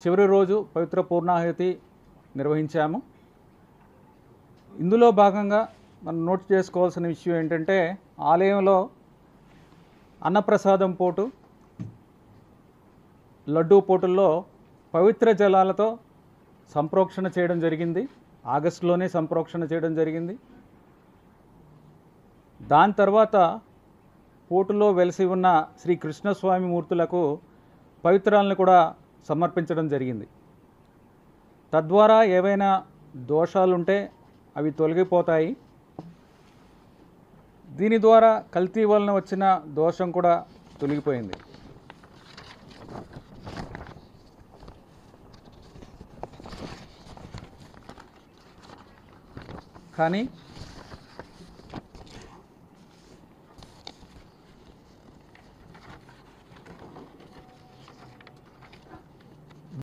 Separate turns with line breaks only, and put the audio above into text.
చివరి రోజు పవిత్ర పూర్ణాహుతి నిర్వహించాము. ఇందులో భాగంగా మనం నోట్ చేసుకోవాల్సిన విషయం ఏంటంటే, ఆలయంలో అన్నప్రసాదం పోటు, లడ్డూ పోటుల్లో పవిత్ర జలాలతో సంప్రోక్షణ చేయడం జరిగింది. ఆగస్టులోనే సంప్రోక్షణ చేయడం జరిగింది. దాని తర్వాత పోటులో వెలిసి ఉన్న శ్రీ కృష్ణస్వామి మూర్తులకు పవిత్రాలను కూడా సమర్పించడం జరిగింది. తద్వారా ఏవైనా దోషాలుంటే అవి తొలగిపోతాయి. దీని ద్వారా కల్తీ వలన వచ్చిన దోషం కూడా తొలగిపోయింది. కానీ